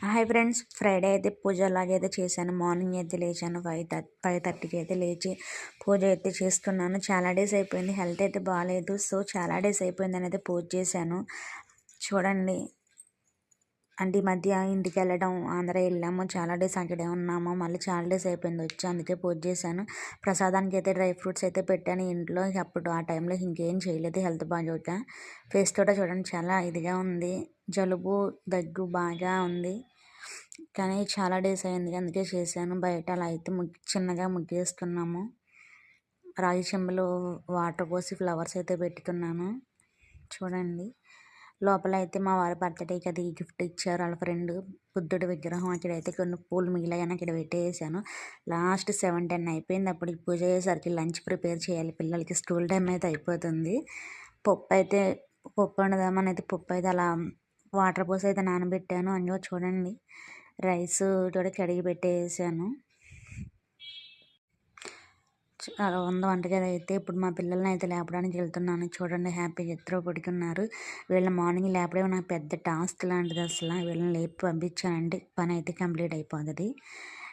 Hi friends, Friday అయితే పూజ అలాగైతే చేశాను. మార్నింగ్ అయితే లేచాను 5:30కి అయితే లేచి పూజ అయితే చేస్తున్నాను. చాలా డేస్ అయిపోయింది, హెల్త్ అయితే బాగాలేదు. సో చాలా డేస్ అయిపోయిందని అయితే పూజ చేశాను. చూడండి, అంటే ఈ మధ్య ఇంటికి వెళ్ళడం, ఆంధ్ర వెళ్ళాము, చాలా డేస్ అక్కడే ఉన్నాము. మళ్ళీ చాలా డేస్ అయిపోయింది వచ్చి, అందుకే పూజ చేశాను. ప్రసాదానికి అయితే డ్రై ఫ్రూట్స్ అయితే పెట్టాను ఇంట్లో. అప్పుడు ఆ టైంలో ఇంకేం చేయలేదు, హెల్త్ బాగోక. ఫేస్ కూడా చూడండి చాలా ఇదిగా ఉంది, జలుబు దగ్గు బాగా ఉంది. కానీ చాలా డేస్ అయింది, అందుకే చేశాను. బయట అలా అయితే చిన్నగా ముగ్గేస్తున్నాము. రాగి చెంబులో వాటర్ పోసి ఫ్లవర్స్ అయితే పెట్టుకున్నాను. చూడండి, లోపల అయితే మా వారి బర్త్డేకి అది గిఫ్ట్ ఇచ్చారు వాళ్ళ ఫ్రెండ్, బుద్ధుడి విగ్రహం. అక్కడైతే కొన్ని పూలు మిగిలాయని అక్కడ పెట్టేసాను. లాస్ట్ 7-10 అయిపోయింది. అప్పుడు పూజ అయ్యేసరికి లంచ్ ప్రిపేర్ చేయాలి పిల్లలకి. స్కూల్ టైం అయితే అయిపోతుంది. పప్పు వండుదామని అయితే పప్పు అయితే అలా వాటర్ పోసి అయితే నానబెట్టాను. అందులో చూడండి, రైస్ కూడా కడిగి పెట్టేసాను. అలా ఉంది వంటగది అయితే. ఇప్పుడు మా పిల్లల్ని అయితే లేపడానికి వెళ్తున్నాను. చూడండి, హ్యాపీగా ఇద్దరు పడుకున్నారు. వీళ్ళని మార్నింగ్ లేపడం నాకు పెద్ద టాస్క్ లాంటిది. అసలు వీళ్ళని లేపి పంపించానంటే పని అయితే కంప్లీట్ అయిపోతుంది.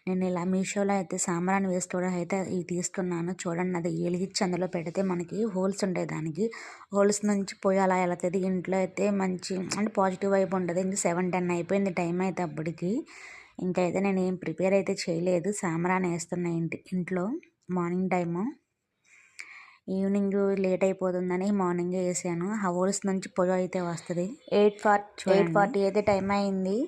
నేను ఇలా మీషోలో అయితే సాంబ్రాణి వేసుకోవడం అయితే ఇవి తీసుకున్నాను. చూడండి, అది వెలిగించి అందులో పెడితే మనకి హోల్స్ ఉంటాయి. దానికి హోల్స్ నుంచి పోయి అలా వెళ్తుంది. ఇంట్లో అయితే మంచి అంటే పాజిటివ్ వైపు ఉంటుంది. ఇంక 7-10 అయిపోయింది టైం అయితే అప్పటికి. ఇంకైతే నేను ఏం ప్రిపేర్ అయితే చేయలేదు. సాంబ్రాణి వేస్తున్నా ఇంట్లో మార్నింగ్ టైము. ఈవినింగ్ లేట్ అయిపోతుందని మార్నింగే వేసాను. హోల్స్ నుంచి పొగ అయితే వస్తుంది. 8:40 అయితే టైం అయింది.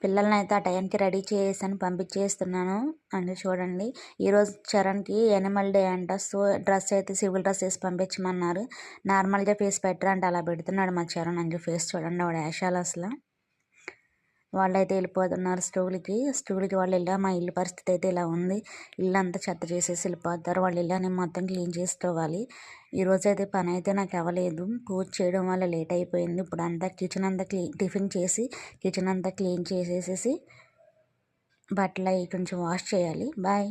పిల్లల్ని అయితే ఆ టైంకి రెడీ చేసాను, పంపించేస్తున్నాను. అంటే చూడండి, ఈరోజు చరణ్కి యానిమల్ డే అంట. సో డ్రెస్ అయితే సివిల్ డ్రెస్ వేసి పంపించమన్నారు. నార్మల్గా ఫేస్ పెట్టరంటే అలా పెడుతున్నాడు మా చరణ్. అంటే ఫేస్ చూడండి, వాడు వేషాలు అసలు. వాళ్ళైతే వెళ్ళిపోతున్నారు స్కూల్కి వాళ్ళు వెళ్ళా. మా ఇల్లు పరిస్థితి అయితే ఇలా ఉంది. ఇల్లు అంతా చెత్త చేసేసి వెళ్ళిపోతారు. వాళ్ళు ఇల్లు మొత్తం క్లీన్ చేసుకోవాలి. ఈరోజు అయితే పని అయితే నాకు అవ్వలేదు, పూజ చేయడం వల్ల లేట్ అయిపోయింది. ఇప్పుడు అంతా కిచెన్ అంతా టిఫిన్ చేసి కిచెన్ అంతా క్లీన్ చేసేసేసి బట్టలు అవి కొంచెం వాష్ చేయాలి. బాయ్.